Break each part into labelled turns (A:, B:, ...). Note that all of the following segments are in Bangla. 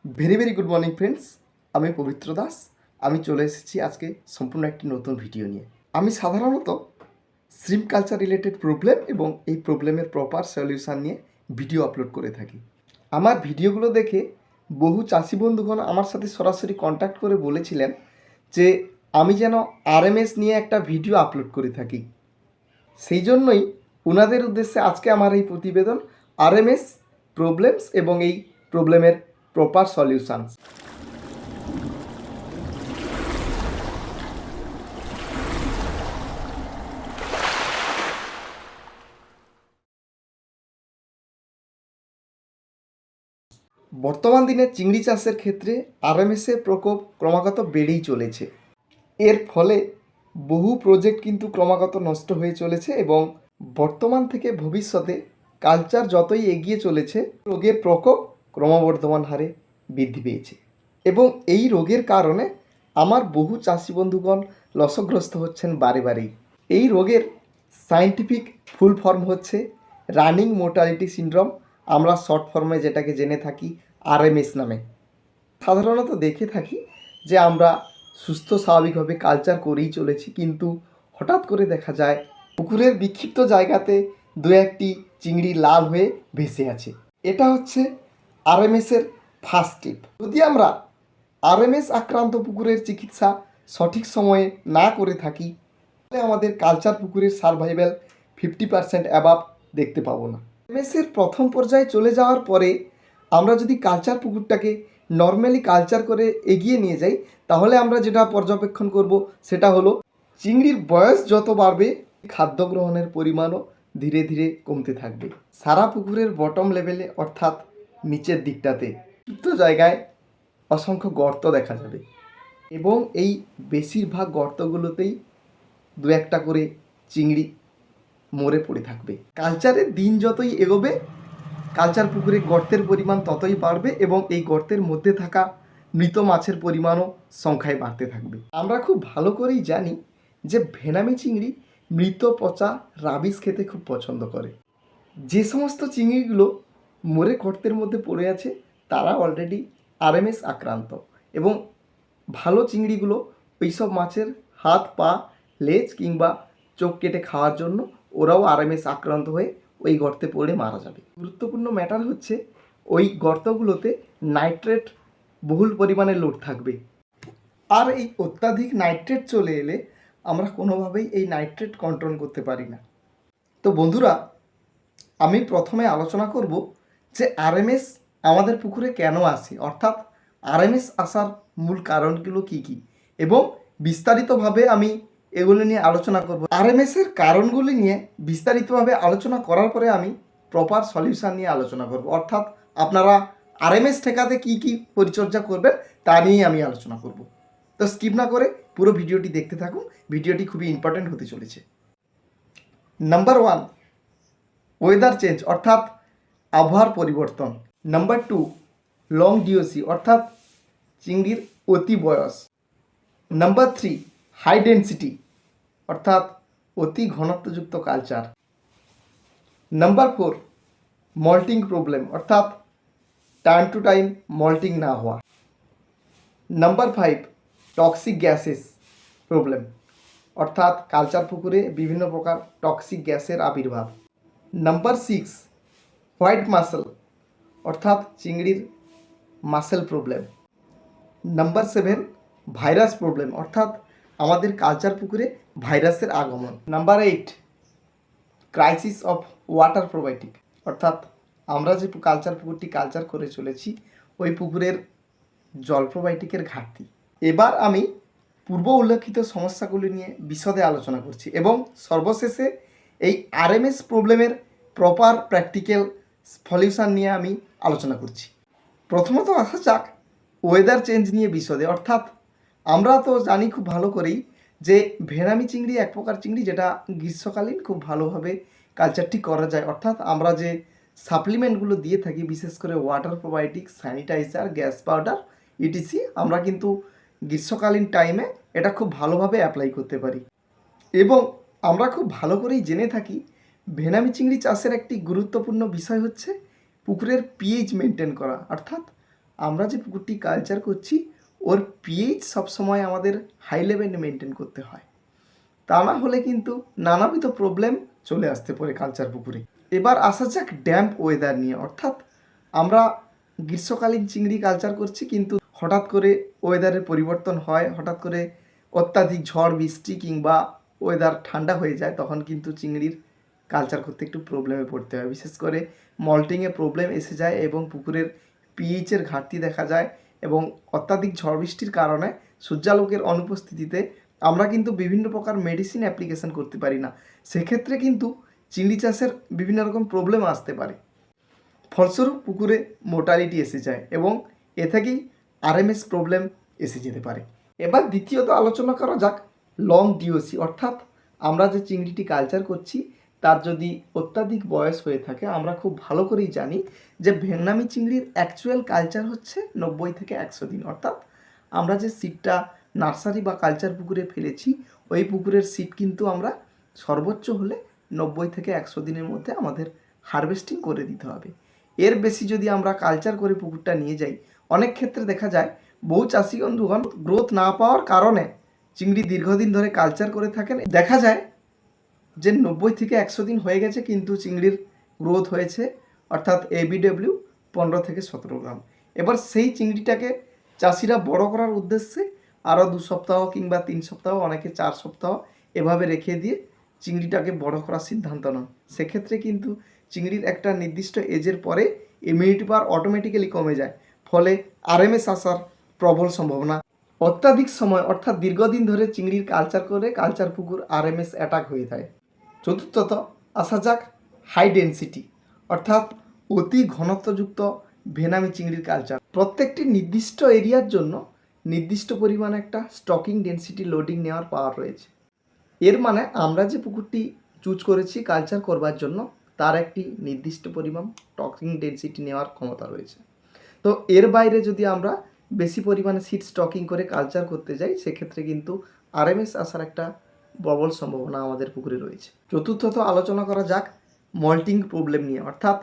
A: Very very good morning friends. আমি পবিত্র দাস। আমি চলে এসেছি আজকে সম্পূর্ণ একটি নতুন ভিডিও নিয়ে। আমি সাধারণত শ্রিম্প কালচার রিলেটেড প্রবলেম এবং এই প্রবলেমের প্রপার সলিউশন নিয়ে ভিডিও আপলোড করে থাকি। আমার ভিডিওগুলো দেখে বহু চাষি বন্ধুগণ আমার সাথে সরাসরি কন্ট্যাক্ট করে বলেছিলেন যে আমি যেন আরএমএস নিয়ে একটা ভিডিও আপলোড করে থাকি। সেই জন্যই ওনাদের উদ্দেশ্যে আজকে আমার এই প্রতিবেদন, আরএমএস প্রবলেমস এবং এই প্রবলেমের প্রপার সলিউশনস। বর্তমান দিনে চিংড়ি চাষের ক্ষেত্রে আরএমএসের প্রকোপ ক্রমাগত বেড়েই চলেছে। এর ফলে বহু প্রজেক্ট কিন্তু ক্রমাগত নষ্ট হয়ে চলেছে এবং বর্তমান থেকে ভবিষ্যতে কালচার যতই এগিয়ে চলেছে রোগের প্রকোপ ক্রমবর্ধমান হারে বৃদ্ধি পেয়েছে এবং এই রোগের কারণে আমার বহু চাষি বন্ধুগণ লসগ্রস্ত হচ্ছেন বারে বারেই। এই রোগের সায়েন্টিফিক ফুল ফর্ম হচ্ছে রানিং মোর্টালিটি সিনড্রোম, আমরা শর্ট ফর্মে যেটাকে জেনে থাকি আরএমএস নামে। সাধারণত দেখে থাকি যে আমরা সুস্থ স্বাভাবিকভাবে কালচার করেই চলেছি, কিন্তু হঠাৎ করে দেখা যায় পুকুরের বিক্ষিপ্ত জায়গাতে দু একটি চিংড়ি লাল হয়ে ভেসে আছে। এটা হচ্ছে আরএমএসের ফার্স্ট স্টেপ। যদি আমরা আরএমএস আক্রান্ত পুকুরের চিকিৎসা সঠিক সময়ে না করে থাকি তাহলে আমাদের কালচার পুকুরের সারভাইভাল 50% অ্যাবাভ দেখতে পাবো না। আরএমএসের প্রথম পর্যায়ে চলে যাওয়ার পরে আমরা যদি কালচার পুকুরটাকে নর্মালি কালচার করে এগিয়ে নিয়ে যাই তাহলে আমরা যেটা পর্যবেক্ষণ করব সেটা হলো চিংড়ির বয়স যত বাড়বে খাদ্য গ্রহণের পরিমাণও ধীরে ধীরে কমতে থাকবে। সারা পুকুরের বটম লেভেলে অর্থাৎ নিচের দিকটাতে উক্ত জায়গায় অসংখ্য গর্ত দেখা যাবে এবং এই বেশিরভাগ গর্তগুলোতেই দু একটা করে চিংড়ি মরে পড়ে থাকবে। কালচারের দিন যতই এগোবে কালচার পুকুরে গর্তের পরিমাণ ততই বাড়বে এবং এই গর্তের মধ্যে থাকা মৃত মাছের পরিমাণও সংখ্যায় বাড়তে থাকবে। আমরা খুব ভালো করেই জানি যে ভেনামি চিংড়ি মৃত পচা রাবিশ খেতে খুব পছন্দ করে। যে সমস্ত চিংড়িগুলো মরে গর্তের মধ্যে পড়ে আছে তারা অলরেডি আরএমএস আক্রান্ত এবং ভালো চিংড়িগুলো ওইসব মাছের হাত, পা, লেজ কিংবা চোখ কেটে খাওয়ার জন্য ওরাও আরএমএস আক্রান্ত হয়ে ওই গর্তে পড়ে মারা যাবে। গুরুত্বপূর্ণ ম্যাটার হচ্ছে ওই গর্তগুলোতে নাইট্রেট বহুল পরিমাণে লোড থাকবে, আর এই অত্যাধিক নাইট্রেট চলে এলে আমরা কোনোভাবেই এই নাইট্রেট কন্ট্রোল করতে পারি না। তো বন্ধুরা, আমি প্রথমে আলোচনা করব যে আরএমএস আমাদের পুকুরে কেন আসে, অর্থাৎ আরএমএস আসার মূল কারণগুলো কী কী, এবং বিস্তারিতভাবে আমি এগুলো নিয়ে আলোচনা করব। আরএমএসের কারণগুলি নিয়ে বিস্তারিতভাবে আলোচনা করার পরে আমি প্রপার সলিউশন নিয়ে আলোচনা করব, অর্থাৎ আপনারা আরএমএস ঠেকাতে কী কী পরিচর্যা করবেন তা নিয়েই আমি আলোচনা করব। তো স্কিপ না করে পুরো ভিডিওটি দেখতে থাকুন, ভিডিওটি খুবই ইম্পর্ট্যান্ট হতে চলেছে। নাম্বার 1, ওয়েদার চেঞ্জ অর্থাৎ আবহাওয়ার পরিবর্তন। নাম্বার 2, লং ডিওসি অর্থাৎ চিংড়ির অতি বয়স। নাম্বার 3, হাই ডেন্সিটি অর্থাৎ অতি ঘনত্বযুক্ত কালচার। নাম্বার 4, মল্টিং প্রবলেম অর্থাৎ টাইম টু টাইম মল্টিং না হওয়া। নাম্বার 5, টক্সিক গ্যাসেস প্রবলেম অর্থাৎ কালচার পুকুরে বিভিন্ন প্রকার টক্সিক গ্যাসের আবির্ভাব। নাম্বার 6, হোয়াইট মাসেল অর্থাৎ চিংড়ির muscle problem. Number 7, virus problem অর্থাৎ আমাদের কালচার পুকুরে ভাইরাসের আগমন। Number 8, crisis of water probiotic অর্থাৎ আমরা যে কালচার পুকুরটি কালচার করে চলেছি ওই পুকুরের জল প্রোবায়োটিকের ঘাটতি। এবার আমি পূর্ব উল্লেখিত সমস্যাগুলি নিয়ে বিশদে আলোচনা করছি এবং সর্বশেষে এই আরএমএস প্রবলেমের প্রপার প্র্যাকটিক্যাল সলিউশন নিয়ে আমি আলোচনা করছি। প্রথমত আসা যাক ওয়েদার চেঞ্জ নিয়ে বিশদে, অর্থাৎ আমরা তো জানি খুব ভালো করেই যে ভেনামি চিংড়ি এক প্রকার চিংড়ি যেটা গ্রীষ্মকালীন খুব ভালোভাবে কালচারটি করা যায়, অর্থাৎ আমরা যে সাপ্লিমেন্টগুলো দিয়ে থাকি বিশেষ করে water probiotic, sanitizer, gas powder etc আমরা কিন্তু গ্রীষ্মকালীন টাইমে এটা খুব ভালোভাবে অ্যাপ্লাই করতে পারি। এবং আমরা খুব ভালো করেই জেনে থাকি ভেনামি চিংড়ি চাষের একটি গুরুত্বপূর্ণ বিষয় হচ্ছে পুকুরের পিএইচ মেনটেন করা, অর্থাৎ আমরা যে পুকুরটি কালচার করছি ওর পিএইচ সবসময় আমাদের হাই লেভেলে মেনটেন করতে হয়, তা না হলে কিন্তু নানাবিধ প্রবলেম চলে আসতে পারে কালচার পুকুরে। এবার আসা যাক ড্যাম্প ওয়েদার নিয়ে, অর্থাৎ আমরা গ্রীষ্মকালীন চিংড়ি কালচার করছি, কিন্তু হঠাৎ করে ওয়েদারের পরিবর্তন হয়, হঠাৎ করে অত্যাধিক ঝড় বৃষ্টি কিংবা ওয়েদার ঠান্ডা হয়ে যায়, তখন কিন্তু চিংড়ির কালচার করতে একটু প্রবলেমে পড়তে হয়। বিশেষ করে মল্টিংয়ে প্রবলেম এসে যায় এবং পুকুরের পিএইচের ঘাটতি দেখা যায়, এবং অত্যাধিক ঝড় বৃষ্টির কারণে সূর্যালোকের অনুপস্থিতিতে আমরা কিন্তু বিভিন্ন প্রকার মেডিসিন অ্যাপ্লিকেশন করতে পারি না। সেক্ষেত্রে কিন্তু চিংড়ি চাষের বিভিন্ন রকম প্রবলেম আসতে পারে, ফলস্বরূপ পুকুরে মোর্টালিটি এসে যায় এবং এ থেকেই আরএমএস প্রবলেম এসে যেতে পারে। এবার দ্বিতীয়ত আলোচনা করা যাক লং ডিওসি, অর্থাৎ আমরা যে চিংড়িটি কালচার করছি তার যদি অত্যাধিক বয়স হয়ে থাকে, আমরা খুব ভালো করেই জানি যে ভেন্নামি চিংড়ির অ্যাকচুয়াল কালচার হচ্ছে 90 থেকে 100 দিন, অর্থাৎ আমরা যে সিডটা নার্সারি বা কালচার পুকুরে ফেলেছি ওই পুকুরের সিড কিন্তু আমরা সর্বোচ্চ হলে 90 থেকে 100 দিনের মধ্যে আমাদের হারভেস্টিং করে দিতে হবে। এর বেশি যদি আমরা কালচার করে পুকুরটা নিয়ে যাই, অনেক ক্ষেত্রে দেখা যায় বহু চাষি বন্ধুগণ গ্রোথ না পাওয়ার কারণে চিংড়ি দীর্ঘদিন ধরে কালচার করে থাকেন, দেখা যায় যে 90 থেকে 100 দিন হয়ে গেছে কিন্তু চিংড়ির গ্রোথ হয়েছে অর্থাৎ ABW 15 থেকে 17 গ্রাম। এবার সেই চিংড়িটাকে চাষিরা বড় করার উদ্দেশ্যে আরও 2 সপ্তাহ কিংবা 3 সপ্তাহ, অনেকে 4 সপ্তাহ এভাবে রেখে দিয়ে চিংড়িটাকে বড় করার সিদ্ধান্ত নেন। সেক্ষেত্রে কিন্তু চিংড়ির একটা নির্দিষ্ট এজের পরে ইমিউনিটি পাওয়ার অটোমেটিক্যালি কমে যায়, ফলে আরএমএস আসার প্রবল সম্ভাবনা। অত্যাধিক সময় অর্থাৎ দীর্ঘদিন ধরে চিংড়ির কালচার করে কালচার পুকুর আরএমএস অ্যাটাক হয়ে যায়। চতুর্থত আসা যাক হাই ডেনসিটি, অর্থাৎ অতি ঘনত্বযুক্ত ভেনামি চিংড়ির কালচার। প্রত্যেকটি নির্দিষ্ট এরিয়ার জন্য নির্দিষ্ট পরিমাণে একটা স্টকিং ডেনসিটি লোডিং নেওয়ার পাওয়ার রয়েছে। এর মানে আমরা যে পুকুরটি চুজ করেছি কালচার করবার জন্য তার একটি নির্দিষ্ট পরিমাণ স্টকিং ডেনসিটি নেওয়ার ক্ষমতা রয়েছে। তো এর বাইরে যদি আমরা বেশি পরিমাণে সিড স্টকিং করে কালচার করতে যাই, সেক্ষেত্রে কিন্তু আরএমএস আসার একটা প্রবল সম্ভাবনা আমাদের পুকুরে রয়েছে। চতুর্থত আলোচনা করা যাক মল্টিং প্রবলেম নিয়ে, অর্থাৎ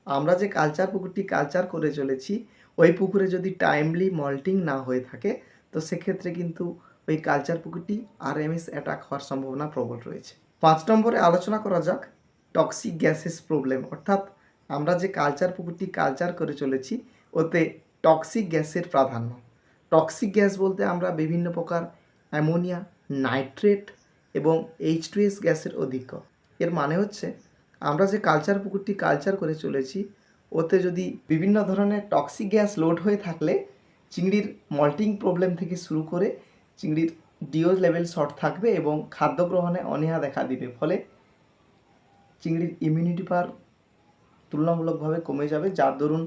A: আমরা যে কালচার পুকুরটি কালচার করে চলেছি ওই পুকুরে যদি টাইমলি মল্টিং না হয়ে থাকে, তো সেক্ষেত্রে কিন্তু ওই কালচার পুকুরটি আরএমএস অ্যাটাক হওয়ার সম্ভাবনা প্রবল রয়েছে। 5 নম্বরে আলোচনা করা যাক টক্সিক গ্যাসেস প্রবলেম, অর্থাৎ আমরা যে কালচার পুকুরটি কালচার করে চলেছি ওতে টক্সিক গ্যাসের প্রাধান্য। টক্সিক গ্যাস বলতে আমরা বিভিন্ন প্রকার অ্যামোনিয়া, নাইট্রেট এবং H2S গ্যাসের অধিক্য। এর মানে হচ্ছে আমরা যে কালচার পুকুরটি কালচার করে চলেছি ওতে যদি বিভিন্ন ধরনের টক্সিক গ্যাস লোড হয়ে থাকলে চিংড়ির মল্টিং প্রবলেম থেকে শুরু করে চিংড়ির ডিও লেভেল শর্ট থাকবে এবং খাদ্য গ্রহণে অনীহা দেখা দিবে, ফলে চিংড়ির ইমিউনিটি পাওয়ার তুলনামূলকভাবে কমে যাবে, যার দরুন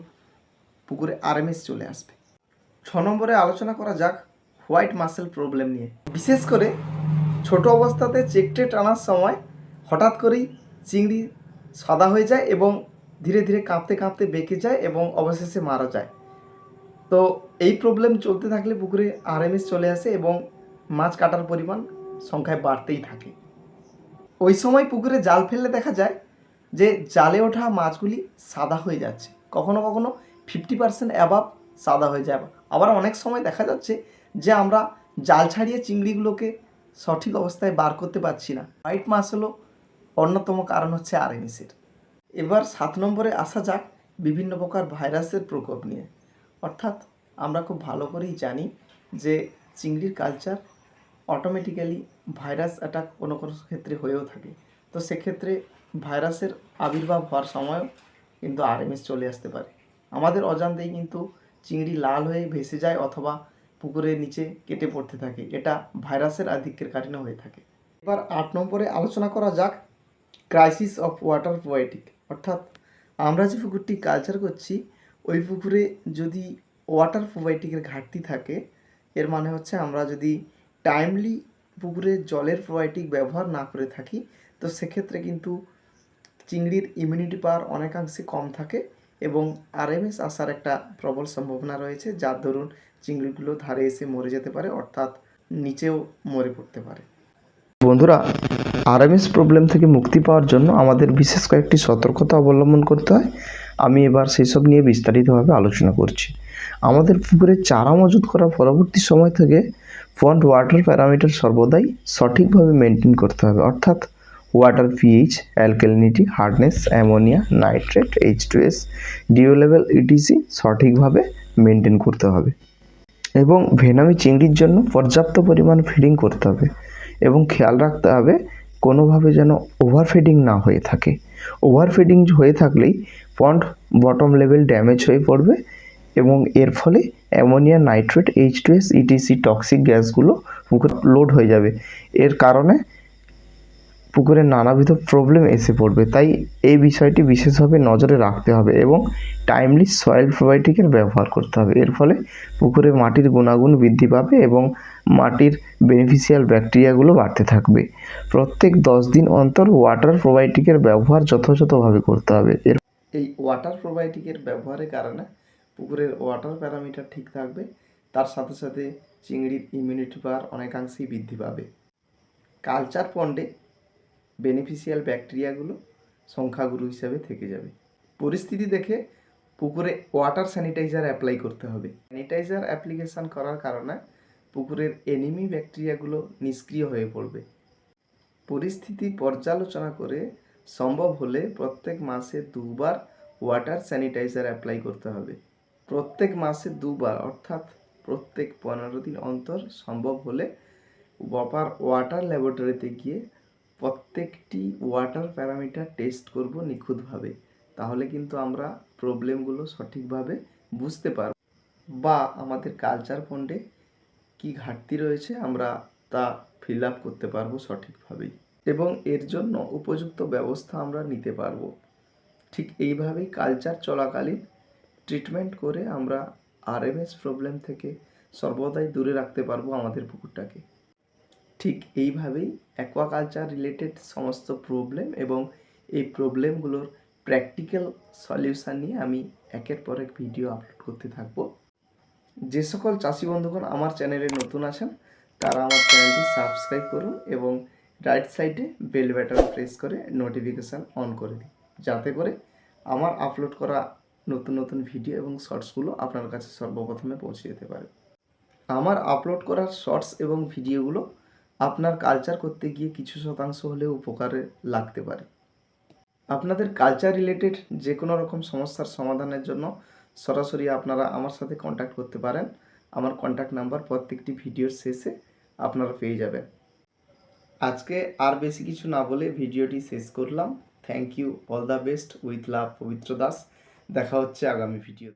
A: পুকুরে আরএমএস চলে আসবে। 6 নম্বরে আলোচনা করা যাক হোয়াইট মাসেল প্রবলেম নিয়ে। বিশেষ করে ছোট অবস্থাতে চেকটে টানার সময় হঠাৎ করেই চিংড়ি সাদা হয়ে যায় এবং ধীরে ধীরে কাঁপতে কাঁপতে বেঁকে যায় এবং অবশেষে মারা যায়। তো এই প্রবলেম চলতে থাকলে পুকুরে আরএমএস চলে আসে এবং মাছ কাটার পরিমাণ সংখ্যায় বাড়তেই থাকে। ওই সময় পুকুরে জাল ফেললে দেখা যায় যে জালে ওঠা মাছগুলি সাদা হয়ে যাচ্ছে, কখনো কখনো 50% অ্যাবাভ সাদা হয়ে যায়। আবার অনেক সময় দেখা যাচ্ছে যে আমরা জাল ছাড়িয়ে চিংড়িগুলোকে সঠিক অবস্থায় বার করতে পারছি না। হোয়াইট মাছ হলো অন্যতম কারণ হচ্ছে আরএমএসের। এবার 7 নম্বরে আসা যাক বিভিন্ন প্রকার ভাইরাসের প্রকোপ নিয়ে, অর্থাৎ আমরা খুব ভালো করেই জানি যে চিংড়ির কালচার অটোমেটিক্যালি ভাইরাস অ্যাটাক কোনো কোনো ক্ষেত্রে হয়েও থাকে। তো সেক্ষেত্রে ভাইরাসের আবির্ভাব হওয়ার সময়ও কিন্তু আরএমএস চলে আসতে পারে। আমাদের অজান্তেই কিন্তু চিংড়ি লাল হয়ে ভেসে যায় অথবা পুকুরের নিচে কেটে পড়তে থাকে, এটা ভাইরাসের আধিক্যের কারণে হয়ে থাকে। এবার 8 নম্বরে আলোচনা করা যাক ক্রাইসিস অফ ওয়াটার পোয়েটিক, অর্থাৎ আমরা যে পুকুরটি কালচার করছি ওই পুকুরে যদি ওয়াটার প্রোবায়োটিকের ঘাটতি থাকে, এর মানে হচ্ছে আমরা যদি টাইমলি পুকুরে জলের প্রোবায়োটিক ব্যবহার না করে থাকি, তো সেক্ষেত্রে কিন্তু চিংড়ির ইমিউনিটি পাওয়ার অনেকাংশে কম থাকে এবং আরএমএস আসার একটা প্রবল সম্ভাবনা রয়েছে, যার দরুন চিংড়িগুলো ধারে এসে মরে যেতে পারে, অর্থাৎ নিচেও মরে পড়তে পারে। বন্ধুরা, আরএমএস প্রবলেম থেকে মুক্তি পাওয়ার জন্য আমাদের বিশেষ কয়েকটি সতর্কতা অবলম্বন করতে হয়।
B: আমি এবার সেসব নিয়ে বিস্তারিতভাবে আলোচনা করছি। আমাদের পুকুরে চারা মজুত করার পরবর্তী সময় থেকে পন্ড ওয়াটার প্যারামিটার সর্বদাই সঠিকভাবে মেনটেন করতে হবে, অর্থাৎ water pH, alkalinity, hardness, ammonia, nitrate, H2S, DO level ETC সঠিকভাবে মেনটেন করতে হবে এবং ভেনামি চিংড়ির জন্য পর্যাপ্ত পরিমাণ ফিডিং করতে হবে এবং খেয়াল রাখতে হবে কোনোভাবে যেন ওভারফিডিং না হয়ে থাকে। ওভারফিডিং হয়ে থাকলেই পন্ড বটম লেভেল ড্যামেজ হয়ে পড়বে এবং এর ফলে ammonia, nitrate, H2S, ETC toxic গ্যাসগুলো পুকুরে লোড হয়ে যাবে। এর কারণে পুকুরে নানাবিধ প্রবলেম এসে পড়বে। তাই এই বিষয়টি বিশেষভাবে নজরে রাখতে হবে এবং টাইমলি সয়েল প্রোবায়োটিকের ব্যবহার করতে হবে। এর ফলে পুকুরে মাটির গুণাগুণ বৃদ্ধি পাবে এবং মাটির বেনিফিশিয়াল ব্যাকটেরিয়াগুলো বাড়তে থাকবে। প্রত্যেক 10 দিন অন্তর ওয়াটার প্রোবায়োটিকের ব্যবহার যথাযথভাবে করতে হবে।
A: এই ওয়াটার প্রোবায়োটিকের ব্যবহারের কারণে পুকুরের ওয়াটার প্যারামিটার ঠিক থাকবে, তার সাথে সাথে চিংড়ির ইমিউনিটি পাওয়ার অনেকাংশেই বৃদ্ধি পাবে। কালচার পন্ডে বেনিফিশিয়াল ব্যাকটেরিয়াগুলো সংখ্যাগুরু হিসাবে থেকে যাবে। পরিস্থিতি দেখে পুকুরে ওয়াটার স্যানিটাইজার অ্যাপ্লাই করতে হবে। স্যানিটাইজার অ্যাপ্লিকেশান করার কারণে পুকুরের এনিমি ব্যাকটেরিয়াগুলো নিষ্ক্রিয় হয়ে পড়বে। পরিস্থিতি পর্যালোচনা করে সম্ভব হলে প্রত্যেক মাসে 2 বার ওয়াটার স্যানিটাইজার অ্যাপ্লাই করতে হবে। প্রত্যেক মাসে 2 বার অর্থাৎ প্রত্যেক 15 দিন অন্তর সম্ভব হলে প্রপার ওয়াটার ল্যাবরেটরিতে গিয়ে প্রত্যেকটি ওয়াটার প্যারামিটার টেস্ট করব নিখুঁতভাবে। তাহলে কিন্তু আমরা প্রবলেমগুলো সঠিকভাবে বুঝতে পারব বা আমাদের কালচার পন্ডে কী ঘাটতি রয়েছে আমরা তা ফিল আপ করতে পারবো সঠিকভাবেই এবং এর জন্য উপযুক্ত ব্যবস্থা আমরা নিতে পারবো। ঠিক এইভাবেই কালচার চলাকালীন ট্রিটমেন্ট করে আমরা আরএমএস প্রবলেম থেকে সর্বদাই দূরে রাখতে পারবো আমাদের পুকুরটাকে। ঠিক এইভাবেই অ্যাকোয়াকালচার রিলেটেড সমস্ত প্রবলেম এবং এই প্রবলেমগুলোর প্র্যাকটিক্যাল সলিউশান নিয়ে আমি একের পর এক ভিডিও আপলোড করতে থাকবো। যে সকল চাষি বন্ধুগণ আমার চ্যানেলে নতুন আছেন তারা আমার চ্যানেলটি সাবস্ক্রাইব করুন এবং রাইট সাইডে বেল বাটন প্রেস করে নোটিফিকেশান অন করে দিন, যাতে করে আমার আপলোড করা নতুন নতুন ভিডিও এবং শর্টসগুলো আপনার কাছে সর্বপ্রথমে পৌঁছে যেতে পারে। আমার আপলোড করা শর্টস এবং ভিডিওগুলো আপনার কালচার করতে গিয়ে কিছু শতাংশ হলেও উপকারে লাগতে পারে। আপনাদের কালচার রিলেটেড যে কোনো রকম সমস্যার সমাধানের জন্য সরাসরি আপনারা আমার সাথে কন্ট্যাক্ট করতে পারেন। আমার কন্ট্যাক্ট নাম্বার প্রত্যেকটি ভিডিওর শেষে আপনারা পেয়ে যাবেন। আজকে আর বেশি কিছু না বলে ভিডিওটি শেষ করলাম। Thank you, all the best, with love, Pabitra Das. দেখা হচ্ছে আগামী ভিডিও।